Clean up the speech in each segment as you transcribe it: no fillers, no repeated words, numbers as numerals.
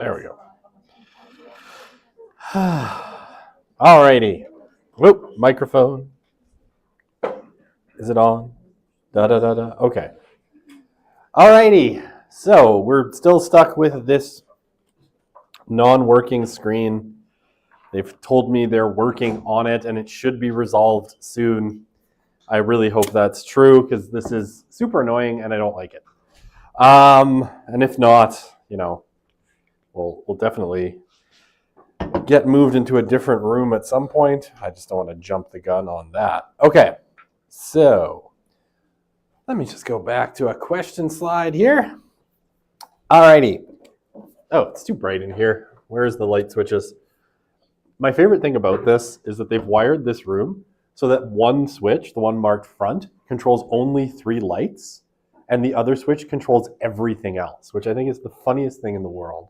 There we go. Alrighty. Whoop, microphone. Is it on? Da da da da. Okay. Alrighty. So we're still stuck with this non-working screen. They've told me they're working on it and it should be resolved soon. I really hope that's true because this is super annoying and I don't like it. And if not, we'll definitely get moved into a different room at some point. I just don't want to jump the gun on that. Okay, so let me just go back to a question slide here. Alrighty. Oh, it's too bright in here. Where's the light switches? My favorite thing about this is that they've wired this room so that one switch, the one marked front, controls only 3 lights, and the other switch controls everything else, which I think is the funniest thing in the world.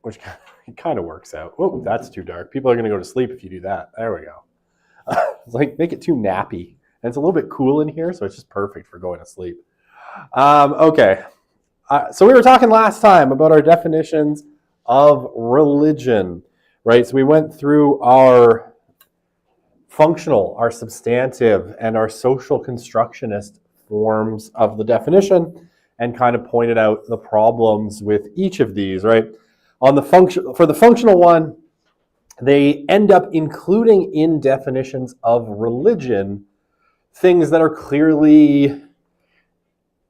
Which kind of works out. Oh, that's too dark. People are going to go to sleep if you do that. There we go. It's like, make it too nappy. And it's a little bit cool in here, so it's just perfect for going to sleep. Okay. So we were talking last time about our definitions of religion, right? So we went through our functional, our substantive, and our social constructionist forms of the definition and kind of pointed out the problems with each of these, right? For the functional one, they end up including in definitions of religion things that are clearly,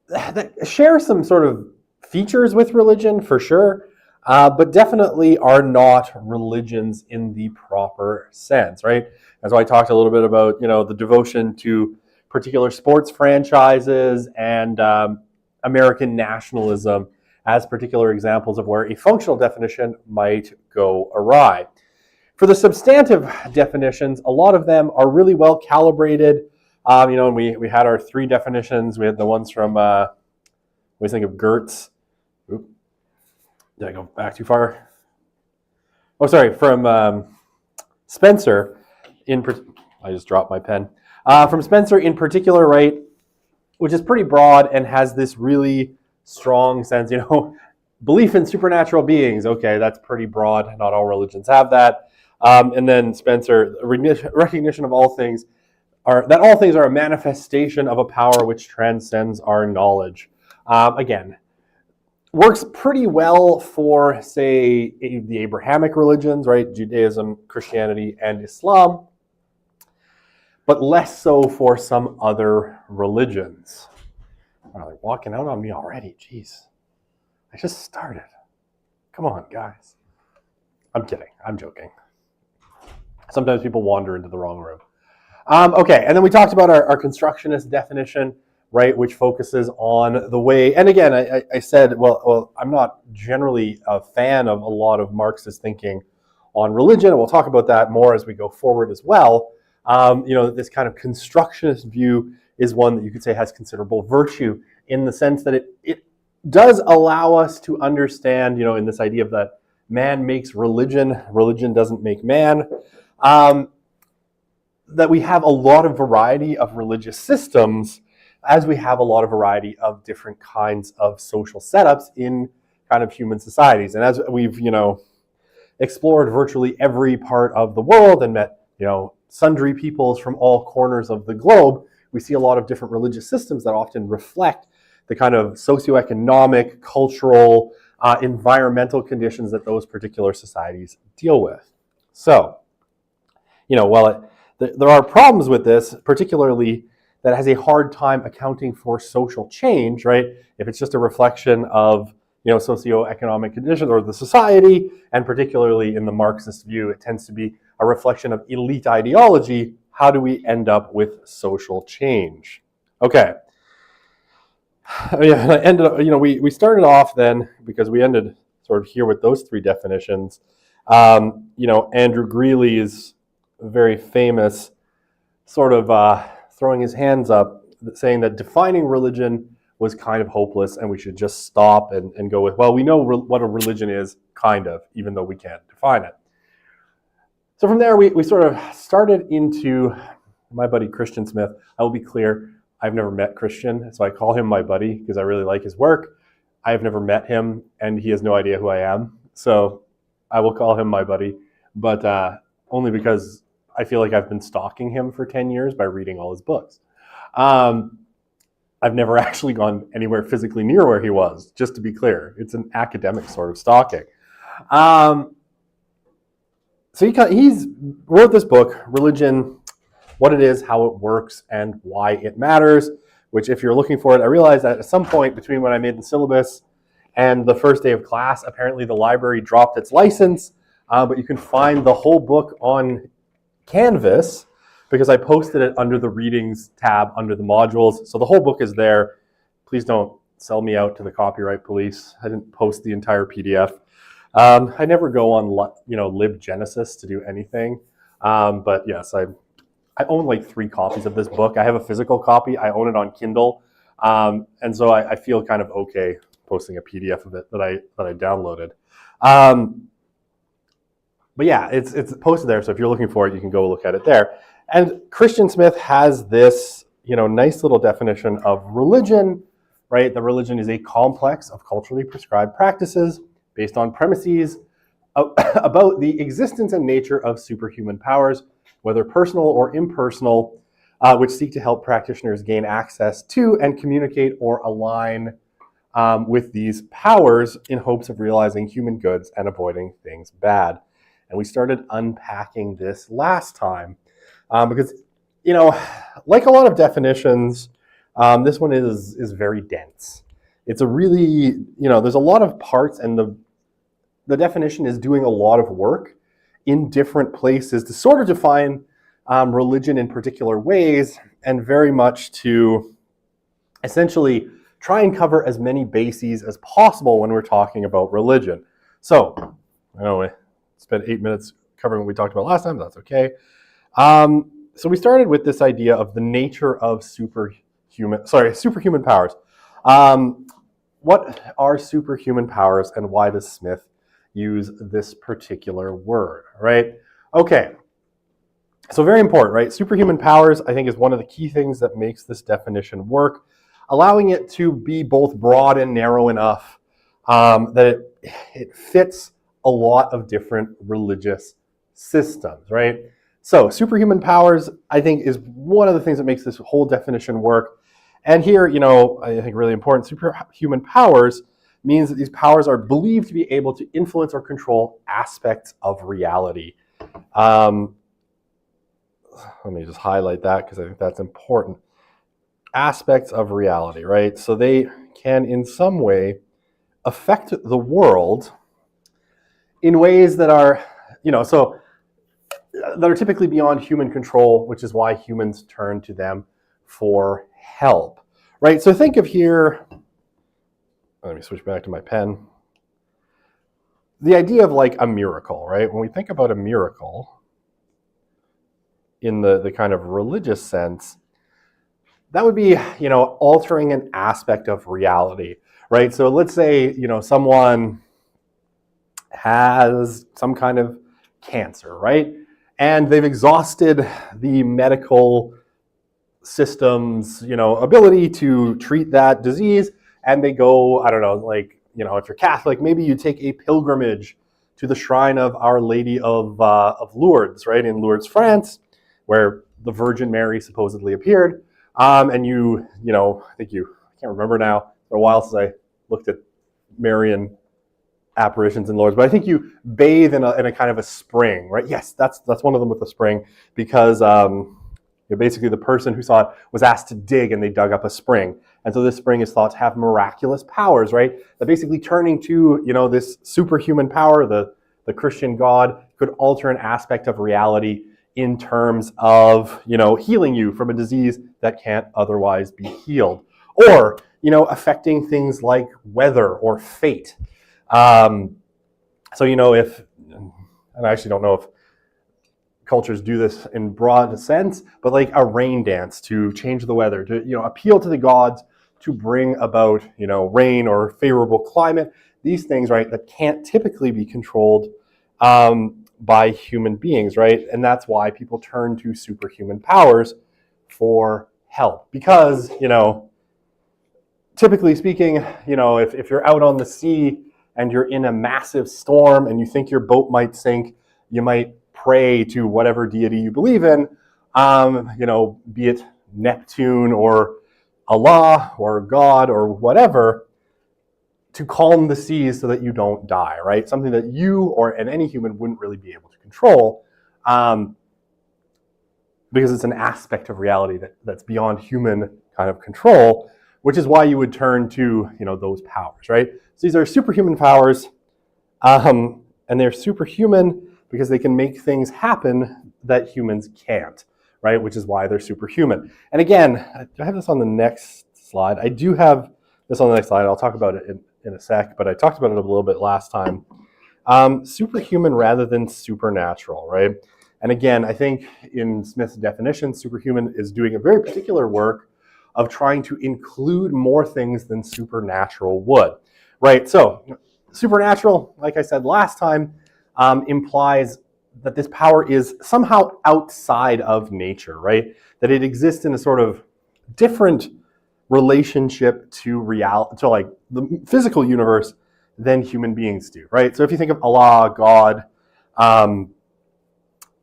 that share some sort of features with religion for sure, but definitely are not religions in the proper sense, right? That's why I talked a little bit about, the devotion to particular sports franchises and American nationalism as particular examples of where a functional definition might go awry. For the substantive definitions, a lot of them are really well calibrated. And we had our 3 definitions. We had the ones from, what do you think of Gertz? Oop. Did I go back too far? Oh, sorry, from Spencer. I just dropped my pen. From Spencer in particular, right, which is pretty broad and has this really strong sense, belief in supernatural beings. Okay, that's pretty broad. Not all religions have that. And then Spencer, recognition of all things that all things are a manifestation of a power which transcends our knowledge. Again, works pretty well for, say, the Abrahamic religions, right? Judaism, Christianity, and Islam, but less so for some other religions. They're walking out on me already. Jeez. I just started. Come on, guys. I'm kidding. I'm joking. Sometimes people wander into the wrong room. Okay, and then we talked about our constructionist definition, right, which focuses on the way, and again, I said, well, I'm not generally a fan of a lot of Marxist thinking on religion, and we'll talk about that more as we go forward as well. This kind of constructionist view is one that you could say has considerable virtue in the sense that it does allow us to understand, in this idea of that man makes religion, religion doesn't make man, that we have a lot of variety of religious systems as we have a lot of variety of different kinds of social setups in kind of human societies. And as we've, explored virtually every part of the world and met, sundry peoples from all corners of the globe, we see a lot of different religious systems that often reflect the kind of socioeconomic, cultural, environmental conditions that those particular societies deal with. So, while there are problems with this, particularly that has a hard time accounting for social change, right? If it's just a reflection of, socioeconomic conditions or the society, and particularly in the Marxist view, it tends to be a reflection of elite ideology. How do we end up with social change? Okay. Yeah, I ended up, we started off then because we ended sort of here with those 3 definitions. Andrew Greeley's very famous sort of throwing his hands up, saying that defining religion was kind of hopeless and we should just stop and go with, well, we know what a religion is, kind of, even though we can't define it. So from there, we sort of started into my buddy Christian Smith. I will be clear, I've never met Christian, so I call him my buddy because I really like his work. I have never met him, and he has no idea who I am. So I will call him my buddy, but only because I feel like I've been stalking him for 10 years by reading all his books. I've never actually gone anywhere physically near where he was, just to be clear. It's an academic sort of stalking. So he's wrote this book, Religion, what it is, how it works, and why it matters, which if you're looking for it, I realized that at some point between when I made the syllabus and the first day of class, apparently the library dropped its license, but you can find the whole book on Canvas because I posted it under the readings tab under the modules. So the whole book is there. Please don't sell me out to the copyright police. I didn't post the entire PDF. I never go on, LibGenesis to do anything. But yes, I own like 3 copies of this book. I have a physical copy. I own it on Kindle. And so I feel kind of okay posting a PDF of it that I downloaded. But yeah, it's posted there. So if you're looking for it, you can go look at it there. And Christian Smith has this, nice little definition of religion, right? That religion is a complex of culturally prescribed practices based on premises about the existence and nature of superhuman powers, whether personal or impersonal, which seek to help practitioners gain access to and communicate or align with these powers in hopes of realizing human goods and avoiding things bad. And we started unpacking this last time because, like a lot of definitions, this one is very dense. It's a really, there's a lot of parts, and the definition is doing a lot of work in different places to sort of define religion in particular ways, and very much to essentially try and cover as many bases as possible when we're talking about religion. So, I know we spent 8 minutes covering what we talked about last time, but that's okay. So we started with this idea of the nature of superhuman powers. What are superhuman powers, and why does Smith use this particular word, right? Okay, so very important, right? Superhuman powers, I think, is one of the key things that makes this definition work, allowing it to be both broad and narrow enough that it fits a lot of different religious systems, right? So superhuman powers, I think, is one of the things that makes this whole definition work. And here, I think really important, superhuman powers means that these powers are believed to be able to influence or control aspects of reality. Let me just highlight that because I think that's important. Aspects of reality, right? So they can in some way affect the world in ways that are, that are typically beyond human control, which is why humans turn to them for help, right? So think of here, let me switch back to my pen. The idea of like a miracle, right? When we think about a miracle in the kind of religious sense, that would be, altering an aspect of reality, right? So let's say, someone has some kind of cancer, right? And they've exhausted the medical system's, ability to treat that disease. And they go, I don't know, like, if you're Catholic, maybe you take a pilgrimage to the shrine of Our Lady of Lourdes, right? In Lourdes, France, where the Virgin Mary supposedly appeared. And I can't remember now. It's been a while since I looked at Marian apparitions in Lourdes, but I think you bathe in a kind of a spring, right? Yes, that's one of them with a spring, because basically the person who saw it was asked to dig, and they dug up a spring. And so this spring is thought to have miraculous powers, right? That basically turning to, this superhuman power, the Christian God, could alter an aspect of reality in terms of, healing you from a disease that can't otherwise be healed. Or, affecting things like weather or fate. So, if, and I actually don't know if cultures do this in broad sense, but like a rain dance to change the weather, to, appeal to the gods to bring about, rain or favorable climate, these things, right, that can't typically be controlled by human beings, right? And that's why people turn to superhuman powers for help, because, typically speaking, if you're out on the sea and you're in a massive storm and you think your boat might sink, you might pray to whatever deity you believe in, be it Neptune or Allah or God or whatever, to calm the seas so that you don't die, right? Something that you and any human wouldn't really be able to control, because it's an aspect of reality that's beyond human kind of control, which is why you would turn to those powers, right? So these are superhuman powers, and they're superhuman because they can make things happen that humans can't, right? Which is why they're superhuman. And again, I have this on the next slide. I do have this on the next slide. I'll talk about it in a sec, but I talked about it a little bit last time. Superhuman rather than supernatural, right? And again, I think in Smith's definition, superhuman is doing a very particular work of trying to include more things than supernatural would, right? So supernatural, like I said last time, implies that this power is somehow outside of nature, right? That it exists in a sort of different relationship to reality, to like the physical universe, than human beings do, right? So if you think of Allah, God,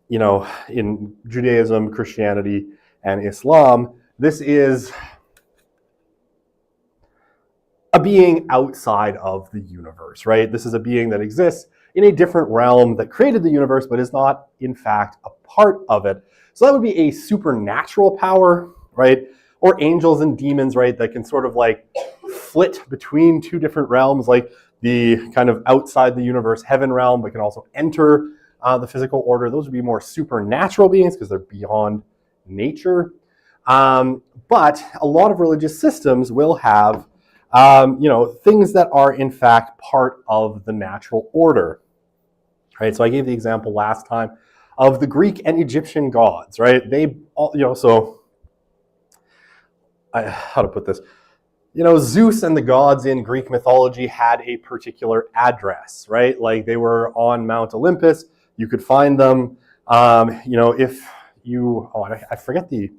in Judaism, Christianity, and Islam, this is a being outside of the universe, right? This is a being that exists in a different realm that created the universe, but is not, in fact, a part of it. So that would be a supernatural power, right? Or angels and demons, right? That can sort of like flit between two different realms, like the kind of outside the universe heaven realm, but can also enter the physical order. Those would be more supernatural beings because they're beyond nature. But a lot of religious systems will have things that are in fact part of the natural order, right? So I gave the example last time of the Greek and Egyptian gods, right? They all, how to put this? Zeus and the gods in Greek mythology had a particular address, right? Like they were on Mount Olympus. You could find them. If you, I forget the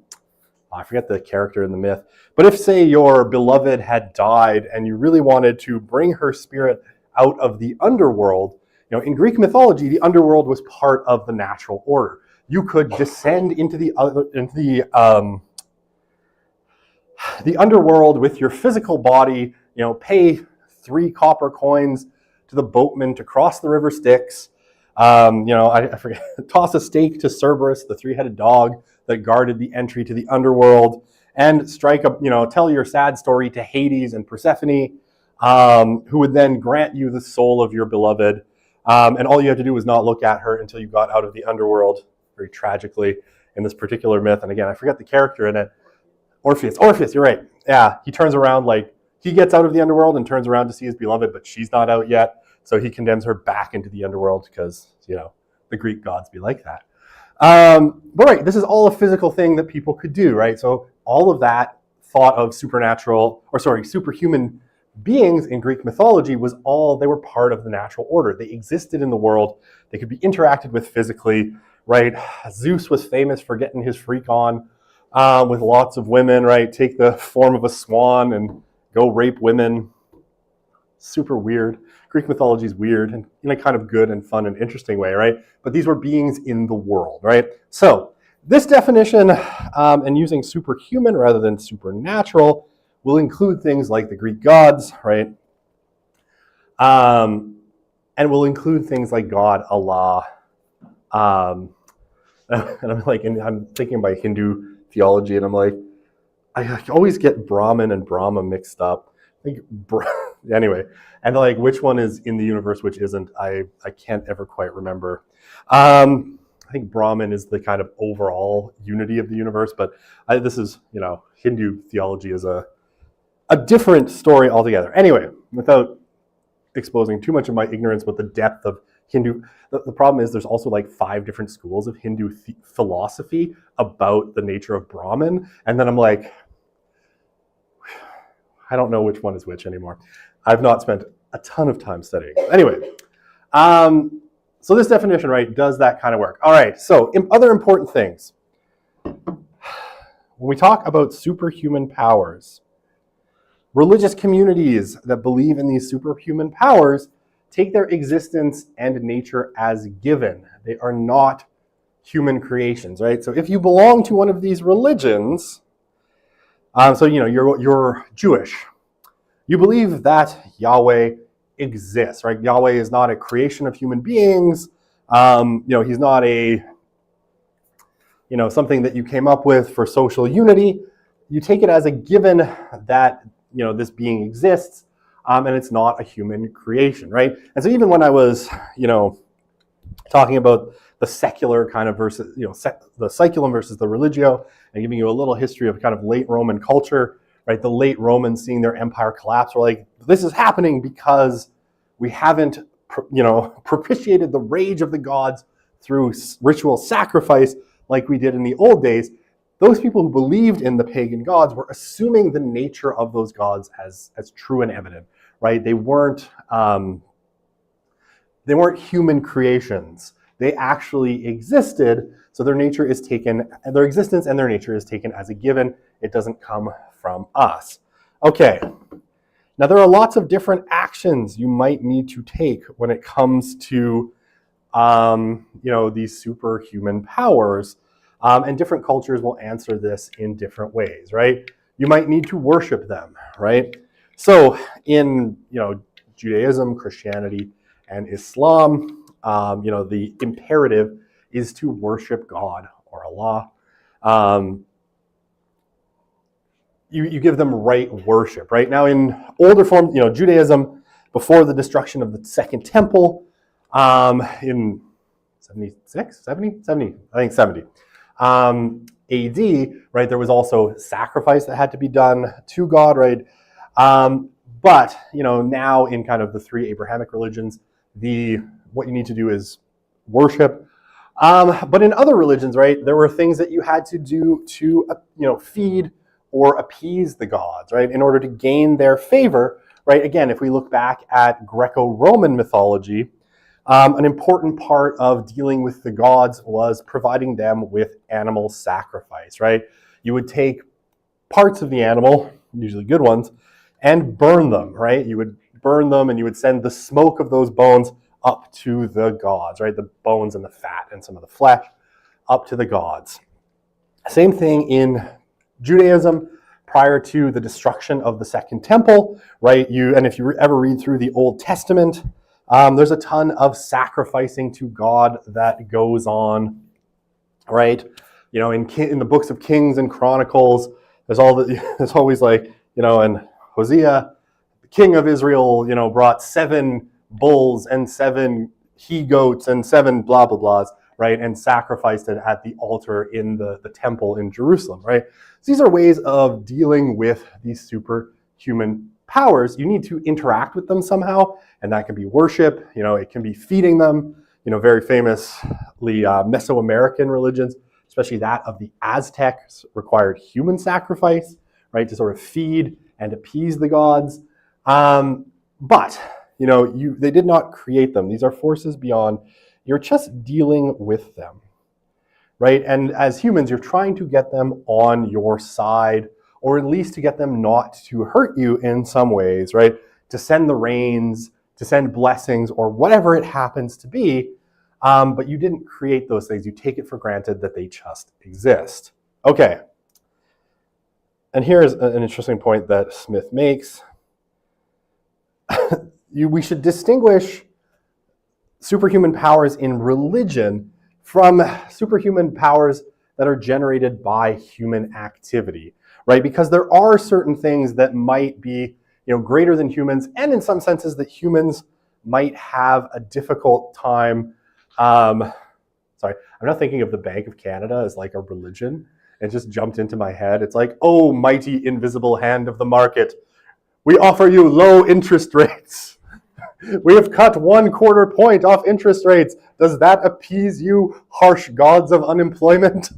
character in the myth, but if, say, your beloved had died and you really wanted to bring her spirit out of the underworld, in Greek mythology, the underworld was part of the natural order. You could descend into the underworld with your physical body, pay 3 copper coins to the boatman to cross the river Styx. I forget, toss a stake to Cerberus, the 3-headed dog that guarded the entry to the underworld, and tell your sad story to Hades and Persephone, who would then grant you the soul of your beloved. And all you had to do was not look at her until you got out of the underworld, very tragically, in this particular myth. And again, I forget the character in it. Orpheus, you're right. Yeah, he turns around, he gets out of the underworld and turns around to see his beloved, but she's not out yet. So he condemns her back into the underworld because, the Greek gods be like that. But right, this is all a physical thing that people could do, right? So all of that thought of superhuman beings in Greek mythology they were part of the natural order. They existed in the world. They could be interacted with physically, right? Zeus was famous for getting his freak on with lots of women, right? Take the form of a swan and go rape women. Super weird. Greek mythology is weird and in a kind of good and fun and interesting way, right? But these were beings in the world, right? So this definition, and using superhuman rather than supernatural, will include things like the Greek gods, right? And will include things like God, Allah. And I'm thinking about Hindu theology, and I'm like, I always get Brahman and Brahma mixed up. Anyway, and which one is in the universe, which isn't, I can't ever quite remember. I think Brahman is the kind of overall unity of the universe, but this is, Hindu theology is a different story altogether. Anyway, without exposing too much of my ignorance with the depth of Hindu, the problem is there's also 5 different schools of Hindu philosophy about the nature of Brahman, and then I'm like, I don't know which one is which anymore. I've not spent a ton of time studying. Anyway, so this definition, right, does that kind of work. All right, so other important things. When we talk about superhuman powers, Religious communities that believe in these superhuman powers take their existence and nature as given. They are not human creations, right? So if you belong to one of these religions, so you're Jewish, you believe that Yahweh exists, right? Yahweh is not a creation of human beings. He's not a something that you came up with for social unity. You take it as a given that this being exists, and it's not a human creation, right? And so even when I was talking about the secular kind of versus the seculum versus the religio, and giving you a little history of kind of late Roman culture, right? The late Romans seeing their empire collapse were like, this is happening because we haven't propitiated the rage of the gods through ritual sacrifice like we did in the old days. Those people who believed in the pagan gods were assuming the nature of those gods as true and evident, right? They weren't human creations. They actually existed, so their existence and their nature is taken as a given. It doesn't come from us. Okay. Now there are lots of different actions you might need to take when it comes to these superhuman powers. And different cultures will answer this in different ways, right? You might need to worship them, right? So in Judaism, Christianity, and Islam, the imperative is to worship God or Allah. You give them right worship, right? Now in older forms, Judaism, before the destruction of the Second Temple, in 76, 70, I think 70. AD, right, there was also sacrifice that had to be done to God, right? But now in kind of the three Abrahamic religions, what you need to do is worship. But in other religions, right, there were things that you had to do to feed or appease the gods, right, in order to gain their favor, right? Again, if we look back at Greco-Roman mythology, an important part of dealing with the gods was providing them with animal sacrifice, right? You would take parts of the animal, usually good ones, and burn them, right? You would burn them and you would send the smoke of those bones up to the gods, right? The bones and the fat and some of the flesh up to the gods. Same thing in Judaism prior to the destruction of the Second Temple, right? And if you ever read through the Old Testament, there's a ton of sacrificing to God that goes on, right? In the books of Kings and Chronicles, there's always and Hosea, the king of Israel, brought 7 bulls and 7 he-goats and 7 blah, blah, blahs, right? And sacrificed it at the altar in the temple in Jerusalem, right? So these are ways of dealing with these superhuman powers. You need to interact with them somehow, and that can be worship, it can be feeding them. Very famously Mesoamerican religions, especially that of the Aztecs, required human sacrifice, right, to sort of feed and appease the gods. But they did not create them. These are forces beyond. You're just dealing with them, right? And as humans, you're trying to get them on your side, or at least to get them not to hurt you in some ways, right? To send the rains, to send blessings, or whatever it happens to be. But you didn't create those things. You take it for granted that they just exist. Okay. And here's an interesting point that Smith makes. We should distinguish superhuman powers in religion from superhuman powers that are generated by human activity, right? Because there are certain things that might be, greater than humans, and in some senses that humans might have a difficult time. I'm not thinking of the Bank of Canada as like a religion. It just jumped into my head. It's like, oh, mighty invisible hand of the market, we offer you low interest rates. We have cut 1/4 point off interest rates. Does that appease you, harsh gods of unemployment?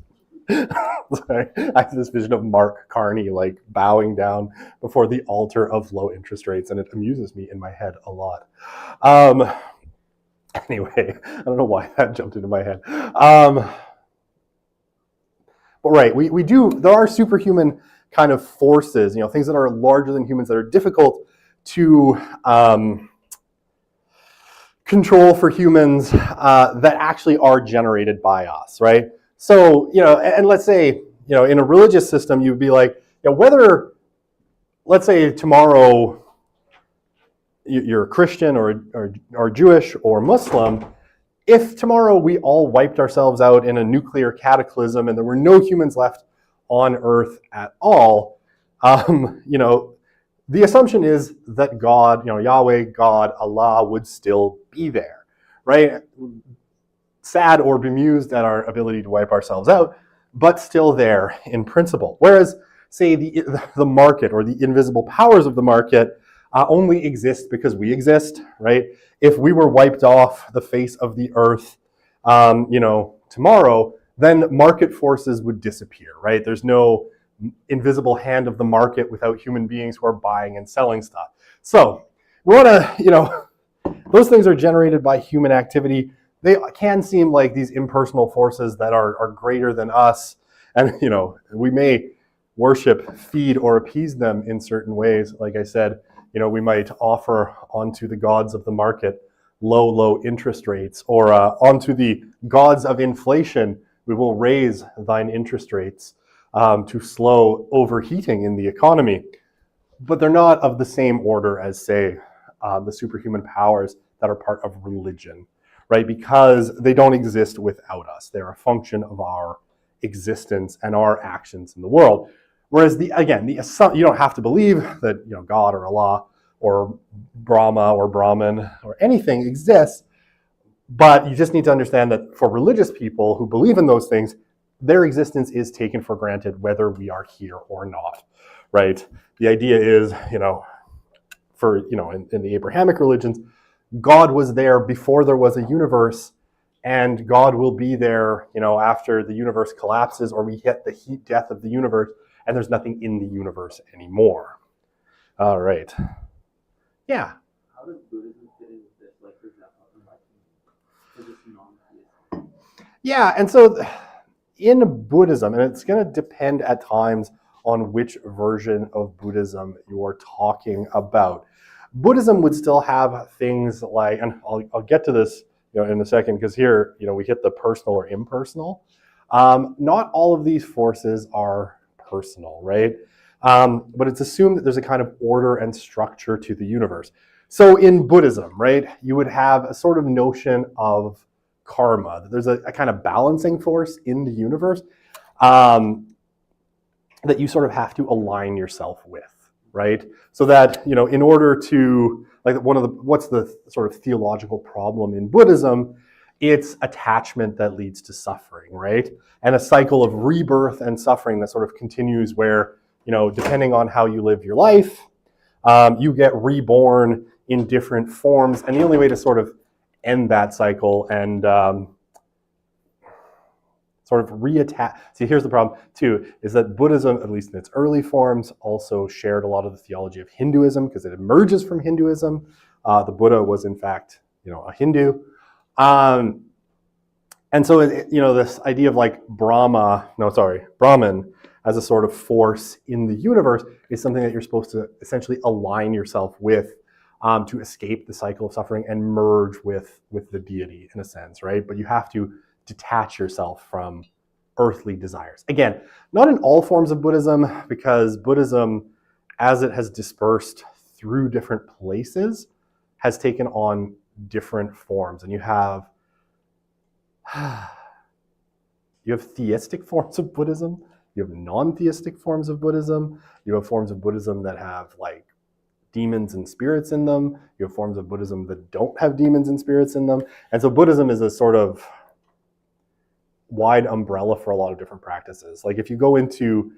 Sorry, I have this vision of Mark Carney bowing down before the altar of low interest rates, and it amuses me in my head a lot. Anyway, I don't know why that jumped into my head. But right, there are superhuman kind of forces, things that are larger than humans that are difficult to control for humans that actually are generated by us, right? So, and let's say, in a religious system, you'd be like, whether, let's say tomorrow you're a Christian or Jewish or Muslim, if tomorrow we all wiped ourselves out in a nuclear cataclysm and there were no humans left on Earth at all, the assumption is that God, Yahweh, God, Allah would still be there, right? Sad or bemused at our ability to wipe ourselves out, but still there in principle. Whereas, say, the market or the invisible powers of the market only exist because we exist, right? If we were wiped off the face of the earth, tomorrow, then market forces would disappear, right? There's no invisible hand of the market without human beings who are buying and selling stuff. So we want to, those things are generated by human activity. They can seem like these impersonal forces that are greater than us. And, we may worship, feed, or appease them in certain ways. Like I said, we might offer onto the gods of the market low interest rates, or onto the gods of inflation, we will raise thine interest rates to slow overheating in the economy. But they're not of the same order as, say, the superhuman powers that are part of religion, right? Because they don't exist without us. They're a function of our existence and our actions in the world. Whereas you don't have to believe that God or Allah or Brahma or Brahman or anything exists, but you just need to understand that for religious people who believe in those things, their existence is taken for granted whether we are here or not, right? The idea is, in the Abrahamic religions, God was there before there was a universe, and God will be there, after the universe collapses or we hit the heat death of the universe and there's nothing in the universe anymore. All right. Yeah. How does Buddhism fit in with this? Like, for example, is this non-theistic? Yeah, and so in Buddhism, and it's going to depend at times on which version of Buddhism you're talking about. Buddhism would still have things like, and I'll get to this in a second, because here we hit the personal or impersonal. Not all of these forces are personal, right? But it's assumed that there's a kind of order and structure to the universe. So in Buddhism, right, you would have a sort of notion of karma. There's a kind of balancing force in the universe that you sort of have to align yourself with, right? So that, in order to, like, what's the sort of theological problem in Buddhism? It's attachment that leads to suffering, right? And a cycle of rebirth and suffering that sort of continues where, depending on how you live your life, you get reborn in different forms. And the only way to sort of end that cycle and sort of reattach. See, here's the problem too, is that Buddhism, at least in its early forms, also shared a lot of the theology of Hinduism because it emerges from Hinduism. The Buddha was in fact, a Hindu. And so, this idea of like Brahman as a sort of force in the universe is something that you're supposed to essentially align yourself with to escape the cycle of suffering and merge with the deity in a sense, right? But you have to detach yourself from earthly desires. Again, not in all forms of Buddhism, because Buddhism, as it has dispersed through different places, has taken on different forms. And you have theistic forms of Buddhism, you have non-theistic forms of Buddhism, you have forms of Buddhism that have like demons and spirits in them, you have forms of Buddhism that don't have demons and spirits in them. And so Buddhism is a sort of wide umbrella for a lot of different practices. Like if you go into,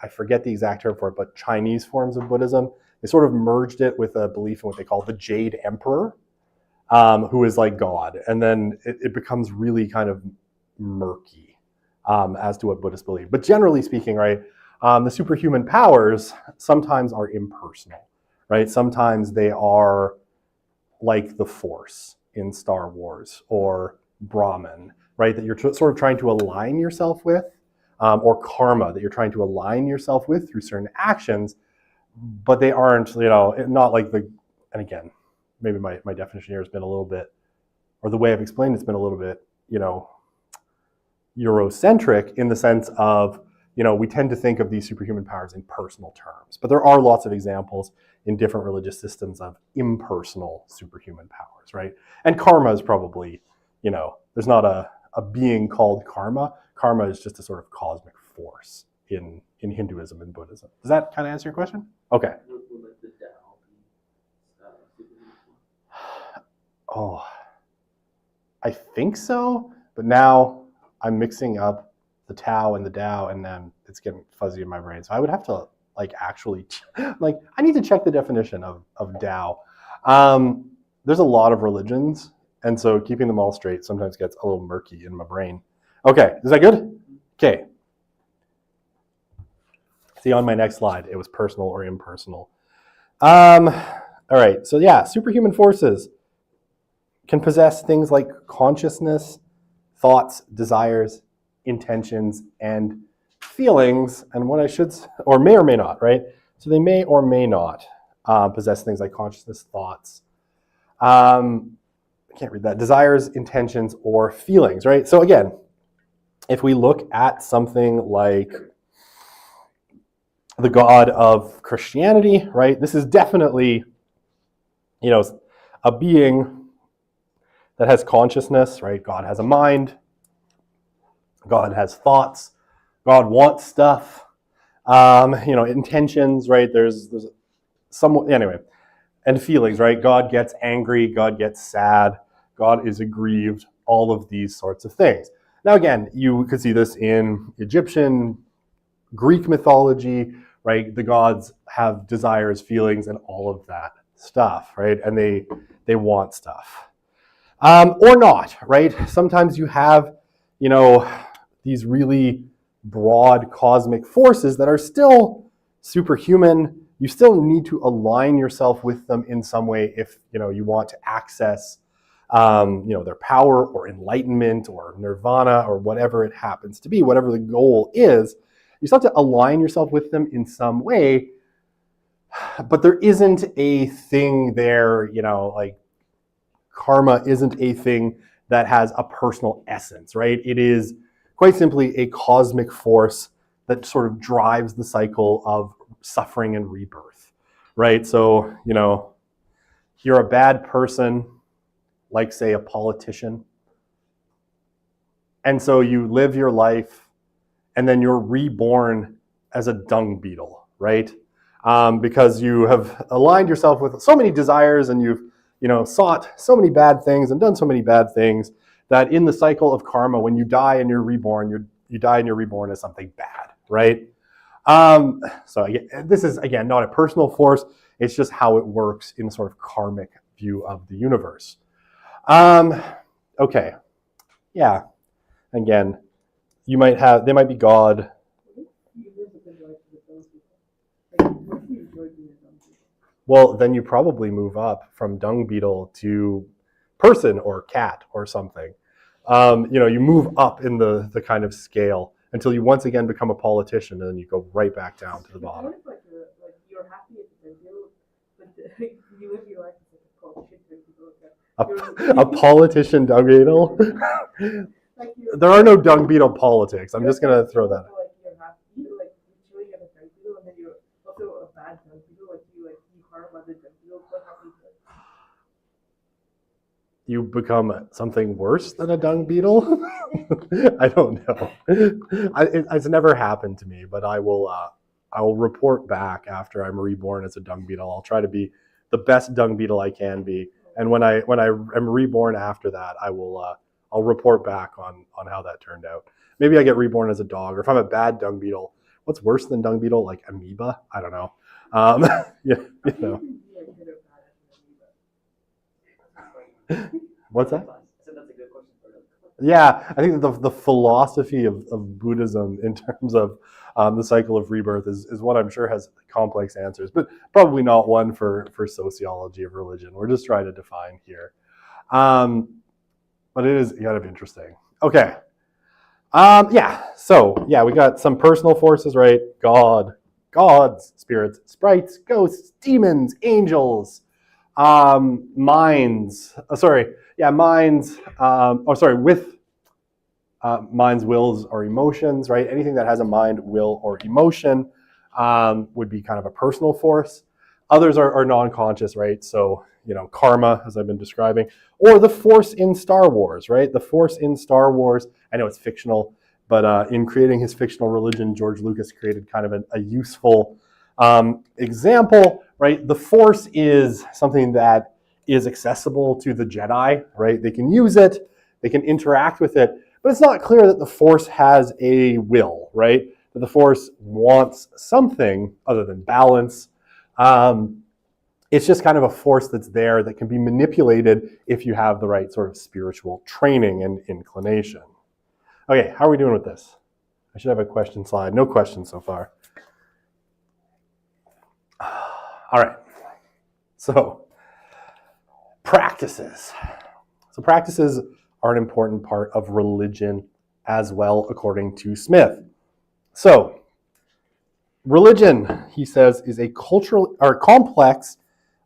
I forget the exact term for it, but Chinese forms of Buddhism, they sort of merged it with a belief in what they call the Jade Emperor, who is like God. And then it becomes really kind of murky as to what Buddhists believe. But generally speaking, right, the superhuman powers sometimes are impersonal, right? Sometimes they are like the Force in Star Wars or Brahman, right? That you're sort of trying to align yourself with. or karma that you're trying to align yourself with through certain actions, but they aren't, not like and again, maybe my definition here has been a little bit, or the way I've explained it's been a little bit, Eurocentric in the sense of, we tend to think of these superhuman powers in personal terms, but there are lots of examples in different religious systems of impersonal superhuman powers, right? And karma is probably, there's not a being called karma. Karma is just a sort of cosmic force in Hinduism and Buddhism. Does that kind of answer your question? Okay. Will the Tao be superhuman? Oh, I think so, but now I'm mixing up the Tao and the Tao, and then it's getting fuzzy in my brain. So I would have to actually, I need to check the definition of Tao. There's a lot of religions, and so keeping them all straight sometimes gets a little murky in my brain. Okay, is that good? Okay. See, on my next slide, it was personal or impersonal. All right, so yeah, superhuman forces can possess things like consciousness, thoughts, desires, intentions, and feelings, and what I should, or may not, right? So they may or may not possess things like consciousness, thoughts, I can't read that, desires, intentions, or feelings, right? So again, if we look at something like the God of Christianity, right? This is definitely, a being that has consciousness, right? God has a mind. God has thoughts. God wants stuff. Intentions, right? There's some, anyway, and feelings, right? God gets angry. God gets sad. God is aggrieved. All of these sorts of things. Now, again, you could see this in Egyptian, Greek mythology, right? The gods have desires, feelings, and all of that stuff, right? And they want stuff. Or not, right? Sometimes you have, these really broad cosmic forces that are still superhuman. You still need to align yourself with them in some way if, you want to access, their power or enlightenment or nirvana or whatever it happens to be, whatever the goal is. You still have to align yourself with them in some way, but there isn't a thing there, karma isn't a thing that has a personal essence, right? It is quite simply a cosmic force that sort of drives the cycle of suffering and rebirth, right? So, you're a bad person, like, say, a politician, and so you live your life, and then you're reborn as a dung beetle, right? Because you have aligned yourself with so many desires, and you've sought so many bad things and done so many bad things that in the cycle of karma, when you die and you're reborn, you die and you're reborn as something bad, right? So this is, again, not a personal force. It's just how it works in a sort of karmic view of the universe. Okay. Yeah. Again, they might be God. Well, then you probably move up from dung beetle to person or cat or something. You move up in the kind of scale until you once again become a politician, and then you go right back down to the bottom. You're happy at the beginning, but you live your life as a politician dung beetle. A politician dung beetle? There are no dung beetle politics. I'm just going to throw that. You're happy, you're chilling at a dung beetle, and then you're also a bad dung beetle, you harm other dung beetles. What happens? You become something worse than a dung beetle? I don't know. It's never happened to me, but I will report back after I'm reborn as a dung beetle. I'll try to be the best dung beetle I can be, and when I am reborn after that, I'll report back on how that turned out. Maybe I get reborn as a dog, or if I'm a bad dung beetle, what's worse than dung beetle? Like amoeba? I don't know. What's that? That's a good question. Yeah, I think the philosophy of Buddhism in terms of the cycle of rebirth is one I'm sure has complex answers, but probably not one for sociology of religion. We're just trying to define here. But it is kind of interesting. Okay. We got some personal forces, right? Gods, spirits, sprites, ghosts, demons, angels, minds. Minds. With minds, wills, or emotions, right? Anything that has a mind, will, or emotion would be kind of a personal force. Others are non-conscious, right? So, karma, as I've been describing, or the Force in Star Wars, right? The Force in Star Wars, I know it's fictional, but in creating his fictional religion, George Lucas created kind of a useful example, right? The Force is something that is accessible to the Jedi, right? They can use it, they can interact with it, but it's not clear that the Force has a will, right? That the Force wants something other than balance. It's just kind of a force that's there that can be manipulated if you have the right sort of spiritual training and inclination. Okay, how are we doing with this? I should have a question slide. No questions so far. All right. So, practices. So practices are an important part of religion as well, according to Smith. So, religion, he says, is a complex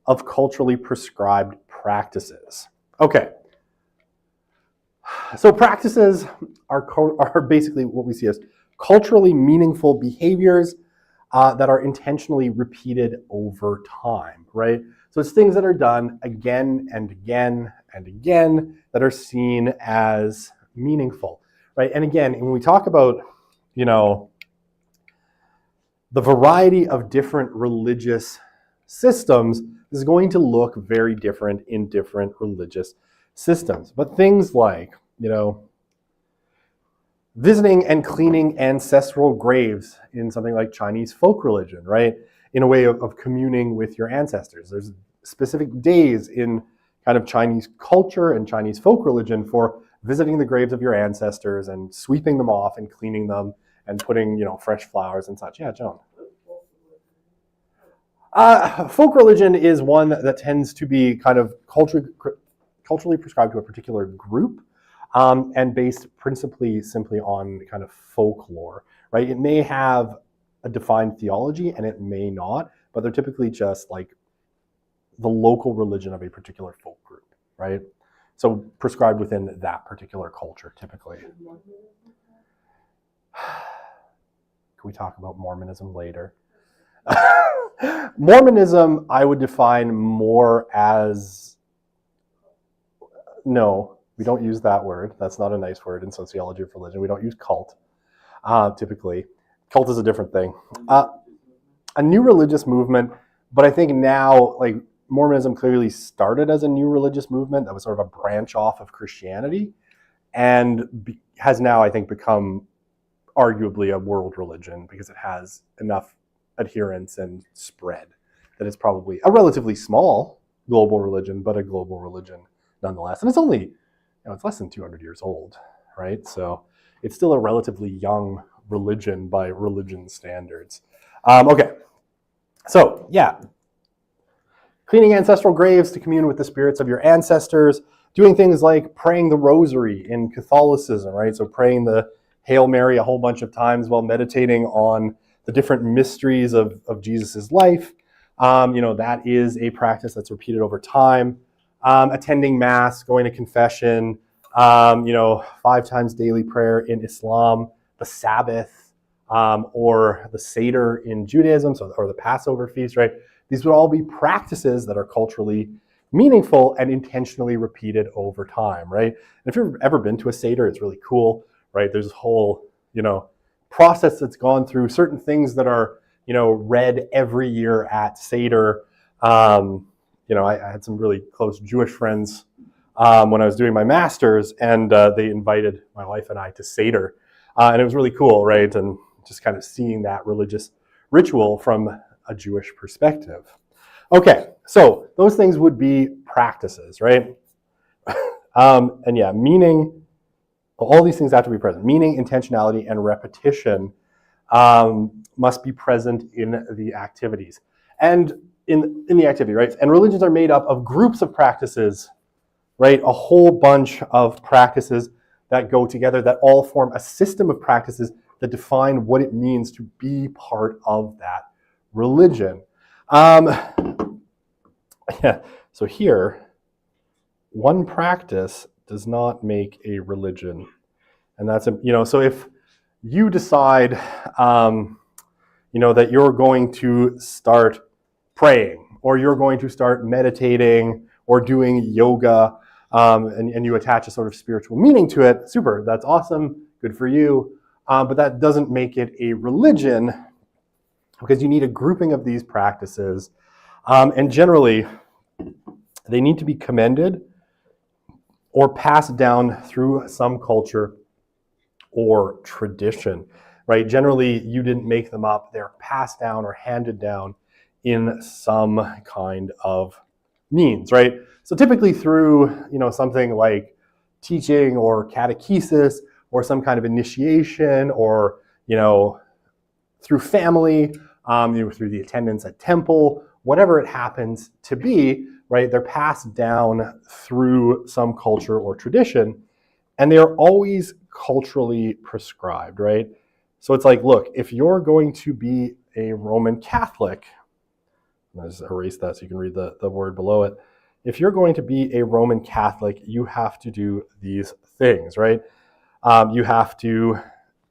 of culturally prescribed practices. Okay. So practices are basically what we see as culturally meaningful behaviors that are intentionally repeated over time, right? So it's things that are done again and again and again that are seen as meaningful, right? And again, when we talk about, the variety of different religious systems is going to look very different in different religious systems. But things like, visiting and cleaning ancestral graves in something like Chinese folk religion, right? In a way of communing with your ancestors. There's specific days in kind of Chinese culture and Chinese folk religion for visiting the graves of your ancestors and sweeping them off and cleaning them and putting, fresh flowers and such. Yeah, Joan. Folk religion is one that tends to be kind of culturally prescribed to a particular group. And based principally simply on kind of folklore, right? It may have a defined theology and it may not, but they're typically just like the local religion of a particular folk group, right? So prescribed within that particular culture, typically. Can we talk about Mormonism later? Mormonism, I would define more as, no, we don't use that word. That's not a nice word in sociology of religion. We don't use cult, typically. Cult is a different thing. A new religious movement, but I think now, like, Mormonism clearly started as a new religious movement that was sort of a branch off of Christianity and has now, I think, become arguably a world religion because it has enough adherence and spread that it's probably a relatively small global religion, but a global religion nonetheless. And it's only, it's less than 200 years old, right? So it's still a relatively young religion by religion standards. Okay, so yeah, cleaning ancestral graves to commune with the spirits of your ancestors, doing things like praying the rosary in Catholicism, right? So praying the Hail Mary a whole bunch of times while meditating on the different mysteries of Jesus's life. That is a practice that's repeated over time. Attending Mass, going to confession, 5 times daily prayer in Islam, the Sabbath, or the Seder in Judaism, or the Passover feast, right? These would all be practices that are culturally meaningful and intentionally repeated over time, right? And if you've ever been to a Seder, it's really cool, right? There's a whole, process that's gone through certain things that are, read every year at Seder. I had some really close Jewish friends when I was doing my master's, and they invited my wife and I to Seder. And it was really cool, right? And just kind of seeing that religious ritual from a Jewish perspective. Okay, so those things would be practices, right? And yeah, meaning, all these things have to be present. Meaning, intentionality, and repetition must be present in the activities. And in the activity, right? And religions are made up of groups of practices, right? A whole bunch of practices that go together that all form a system of practices that define what it means to be part of that religion. Yeah, so here, one practice does not make a religion. And that's, so if you decide, that you're going to start praying, or you're going to start meditating, or doing yoga, and you attach a sort of spiritual meaning to it, super, that's awesome, good for you. But that doesn't make it a religion, because you need a grouping of these practices. And generally, they need to be commended or passed down through some culture or tradition, right? Generally, you didn't make them up. They're passed down or handed down in some kind of means, right? So typically through, something like teaching or catechesis or some kind of initiation, or, through family, through the attendance at temple, whatever it happens to be, right? They're passed down through some culture or tradition, and they're always culturally prescribed, right? So it's like, look, if you're going to be a Roman Catholic, I'll just erase that so you can read the word below it. If you're going to be a Roman Catholic, you have to do these things, right? You have to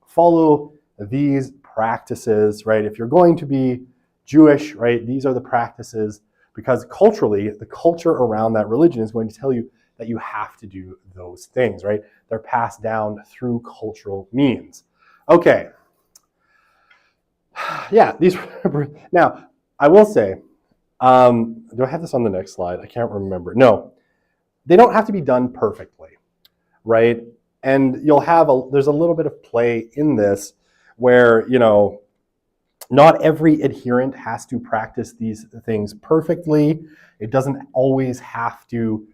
follow these practices, right? If you're going to be Jewish, right, these are the practices, because culturally, the culture around that religion is going to tell you that you have to do those things, right? They're passed down through cultural means. Okay. Yeah, these, now, I will say, do I have this on the next slide? I can't remember. No, they don't have to be done perfectly, right? And you'll have there's a little bit of play in this where, not every adherent has to practice these things perfectly. It doesn't always have to,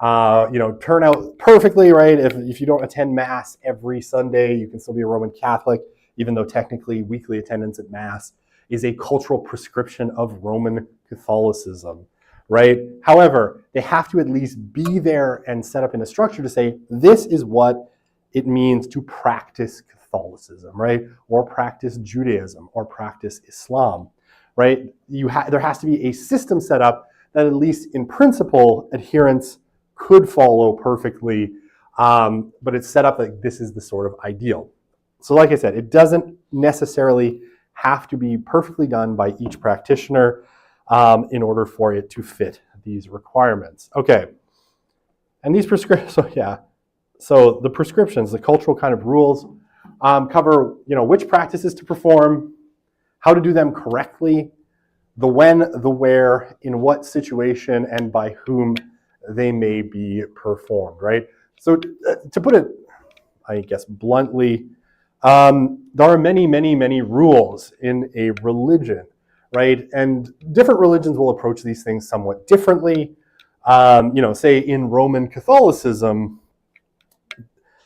turn out perfectly, right? If you don't attend Mass every Sunday, you can still be a Roman Catholic, even though technically weekly attendance at Mass is a cultural prescription of Roman Catholicism, right? However, they have to at least be there and set up in a structure to say, this is what it means to practice Catholicism, right? Or practice Judaism, or practice Islam, right? There has to be a system set up that at least in principle, adherents could follow perfectly, but it's set up like this is the sort of ideal. So like I said, it doesn't necessarily have to be perfectly done by each practitioner in order for it to fit these requirements. Okay, and these prescriptions, so the prescriptions, the cultural kind of rules, cover which practices to perform, how to do them correctly, the when, the where, in what situation, and by whom they may be performed, right? So to put it, I guess, bluntly, there are many, many, many rules in a religion, right? And different religions will approach these things somewhat differently. Say in Roman Catholicism,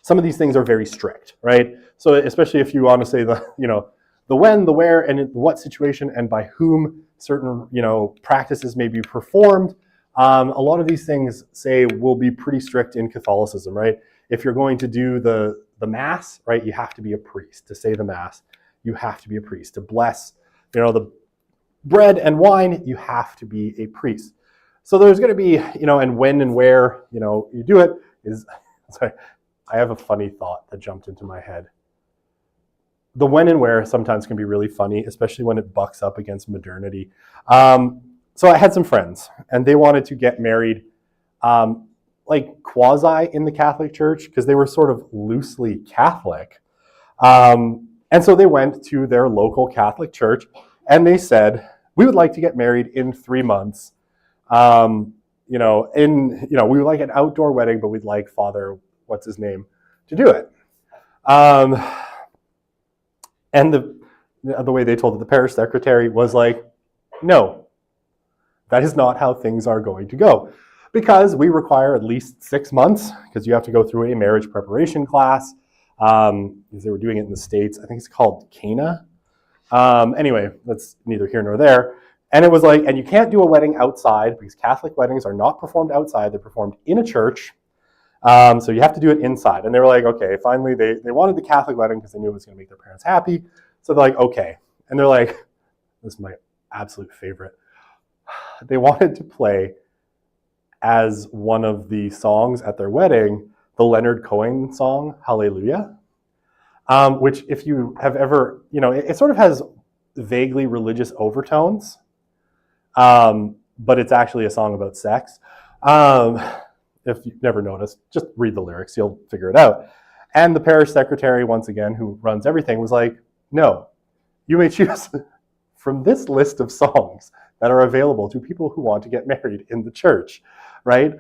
some of these things are very strict, right? So especially if you want to say the when, the where, and in what situation and by whom certain, practices may be performed. A lot of these things will be pretty strict in Catholicism, right? If you're going to do the Mass, right, you have to be a priest. To say the Mass, you have to be a priest. To bless, the bread and wine, you have to be a priest. So there's going to be, and when and where, you do it is, sorry, I have a funny thought that jumped into my head. The when and where sometimes can be really funny, especially when it bucks up against modernity. So I had some friends, and they wanted to get married like quasi in the Catholic Church, because they were sort of loosely Catholic. And so they went to their local Catholic church, and they said, we would like to get married in 3 months. We would like an outdoor wedding, but we'd like Father, what's his name, to do it. And the way they told it, the parish secretary was like, no, that is not how things are going to go. Because we require at least 6 months, because you have to go through a marriage preparation class. Because they were doing it in the States. I think it's called Cana. Anyway, that's neither here nor there. And it was like, and you can't do a wedding outside, because Catholic weddings are not performed outside. They're performed in a church. So you have to do it inside. And they were like, okay, finally they wanted the Catholic wedding because they knew it was going to make their parents happy. So they're like, okay. And they're like, this is my absolute favorite. They wanted to play as one of the songs at their wedding, the Leonard Cohen song, Hallelujah, which if you have ever, it sort of has vaguely religious overtones, but it's actually a song about sex. If you've never noticed, just read the lyrics, you'll figure it out. And the parish secretary, once again, who runs everything, was like, no, you may choose from this list of songs that are available to people who want to get married in the church, right?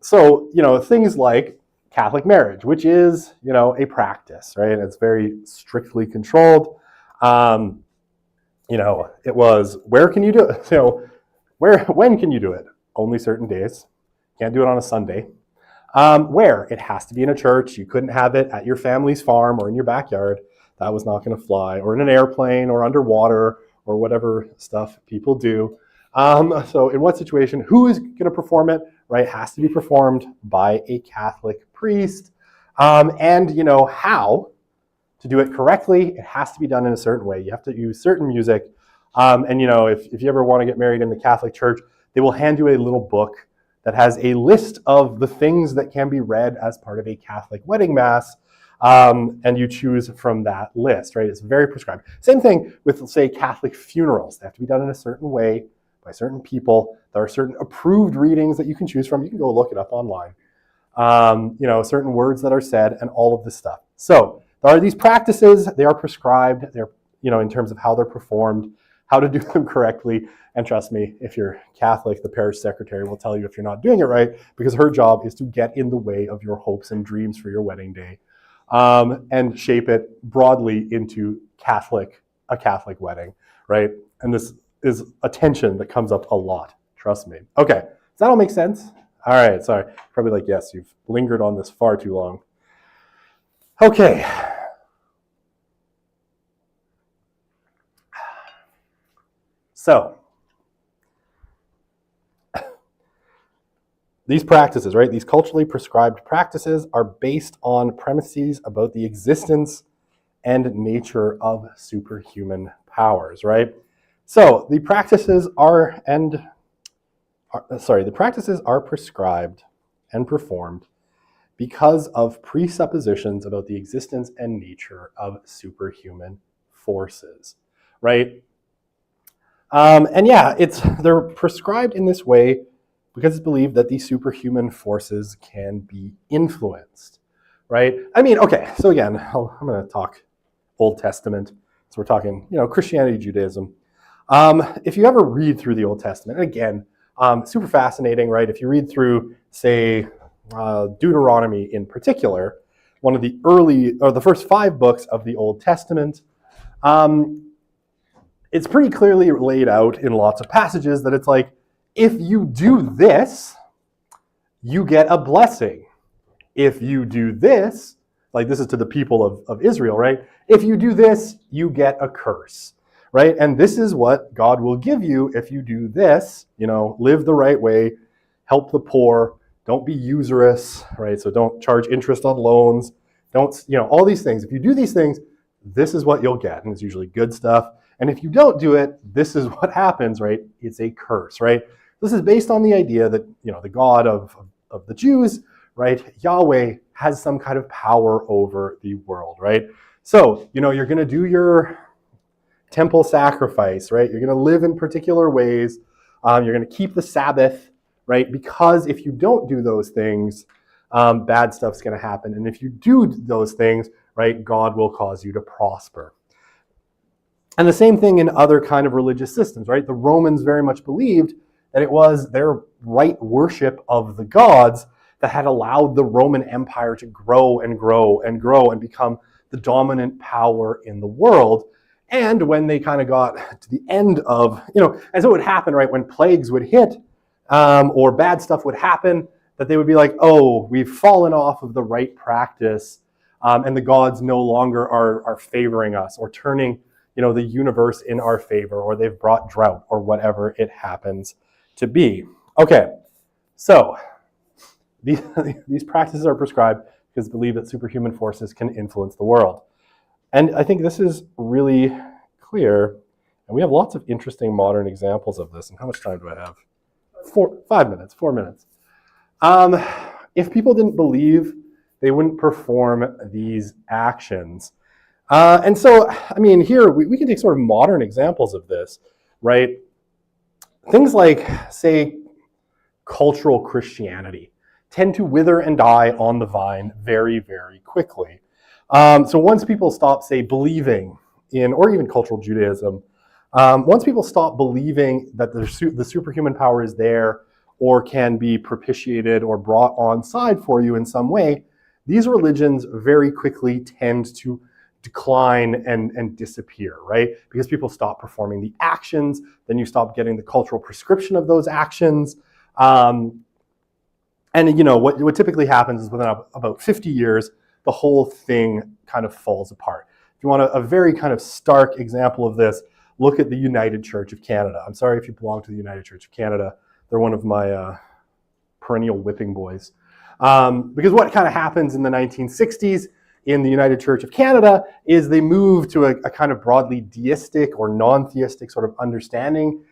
So, things like Catholic marriage, which is, a practice, right? And it's very strictly controlled. It was, where can you do it? When can you do it? Only certain days. Can't do it on a Sunday. Where? It has to be in a church. You couldn't have it at your family's farm or in your backyard. That was not going to fly. Or in an airplane or underwater or whatever stuff people do. So in what situation, who is going to perform it, right? It has to be performed by a Catholic priest. And how to do it correctly, it has to be done in a certain way. You have to use certain music. And if you ever want to get married in the Catholic Church, they will hand you a little book that has a list of the things that can be read as part of a Catholic wedding mass. And you choose from that list, right? It's very prescribed. Same thing with, say, Catholic funerals. They have to be done in a certain way by certain people. There are certain approved readings that you can choose from. You can go look it up online. Certain words that are said and all of this stuff. So there are these practices. They are prescribed. They're, in terms of how they're performed, how to do them correctly. And trust me, if you're Catholic, the parish secretary will tell you if you're not doing it right, because her job is to get in the way of your hopes and dreams for your wedding day. And shape it broadly into a Catholic wedding, right? And this is a tension that comes up a lot, trust me. Okay, does that all make sense? All right, sorry. Probably like, yes, you've lingered on this far too long. Okay. So, these practices, right, these culturally prescribed practices are based on premises about the existence and nature of superhuman powers, right? So the practices are prescribed and performed because of presuppositions about the existence and nature of superhuman forces, right? They're prescribed in this way because it's believed that these superhuman forces can be influenced, right? Okay, so again, I'm going to talk Old Testament. So we're talking, Christianity, Judaism. If you ever read through the Old Testament, and again, super fascinating, right? If you read through, say, Deuteronomy in particular, one of the first 5 books of the Old Testament, it's pretty clearly laid out in lots of passages that it's like, if you do this, you get a blessing. If you do this, like this is to the people of Israel, right? If you do this, you get a curse, right? And this is what God will give you if you do this, live the right way, help the poor, don't be usurious, right? So don't charge interest on loans, don't, all these things. If you do these things, this is what you'll get. And it's usually good stuff. And if you don't do it, this is what happens, right? It's a curse, right? This is based on the idea that, the God of the Jews, right, Yahweh, has some kind of power over the world, right? So, you're going to do your temple sacrifice, right? You're going to live in particular ways. You're going to keep the Sabbath, right? Because if you don't do those things, bad stuff's going to happen. And if you do those things, right, God will cause you to prosper. And the same thing in other kind of religious systems, right? The Romans very much believed that it was their right worship of the gods that had allowed the Roman Empire to grow and grow and grow and become the dominant power in the world. And when they kind of got to the end of, and so it would happen, right, when plagues would hit or bad stuff would happen, that they would be like, oh, we've fallen off of the right practice and the gods no longer are favoring us or turning, the universe in our favor, or they've brought drought or whatever it happens to be. Okay, so These, these practices are prescribed because they believe that superhuman forces can influence the world. And I think this is really clear. And we have lots of interesting modern examples of this. And how much time do I have? 4 minutes. If people didn't believe, they wouldn't perform these actions. And so, I mean, here we can take sort of modern examples of this, right? Things like, say, cultural Christianity tend to wither and die on the vine very, very quickly. So once people stop, say, believing in, or even cultural Judaism, once people stop believing that the superhuman power is there or can be propitiated or brought on side for you in some way, these religions very quickly tend to decline and disappear, right? Because people stop performing the actions, then you stop getting the cultural prescription of those actions. And what typically happens is within about 50 years, the whole thing kind of falls apart. If you want a very kind of stark example of this, look at the United Church of Canada. I'm sorry if you belong to the United Church of Canada. They're one of my perennial whipping boys. Because what kind of happens in the 1960s in the United Church of Canada is they move to a kind of broadly deistic or non-theistic sort of understanding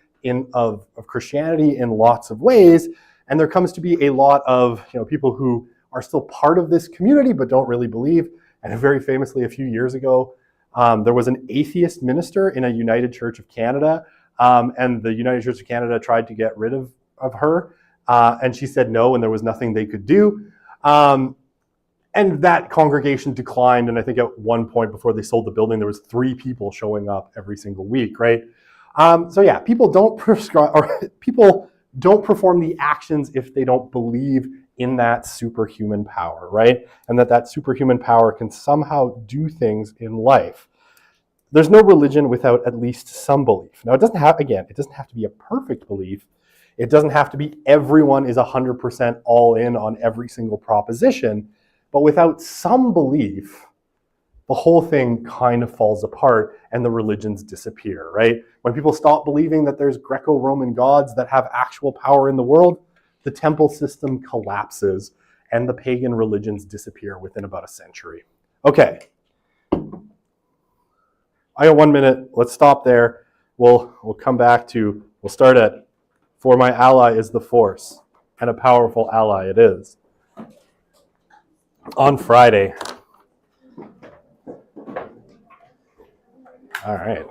of Christianity in lots of ways. And there comes to be a lot of people who are still part of this community but don't really believe. And very famously, a few years ago, there was an atheist minister in a United Church of Canada, and the United Church of Canada tried to get rid of her, and she said no, and there was nothing they could do. And that congregation declined, and I think at one point before they sold the building, there was 3 people showing up every single week, right? So yeah, people don't prescribe, or people don't perform the actions if they don't believe in that superhuman power, right? And that superhuman power can somehow do things in life. There's no religion without at least some belief. Now, it doesn't have to be a perfect belief. It doesn't have to be everyone is 100% all in on every single proposition. But without some belief, the whole thing kind of falls apart and the religions disappear, right? When people stop believing that there's Greco-Roman gods that have actual power in the world, the temple system collapses and the pagan religions disappear within about a century. Okay. I got 1 minute. Let's stop there. We'll come back to, we'll start at, for my ally is the force, and a powerful ally it is. On Friday. All right.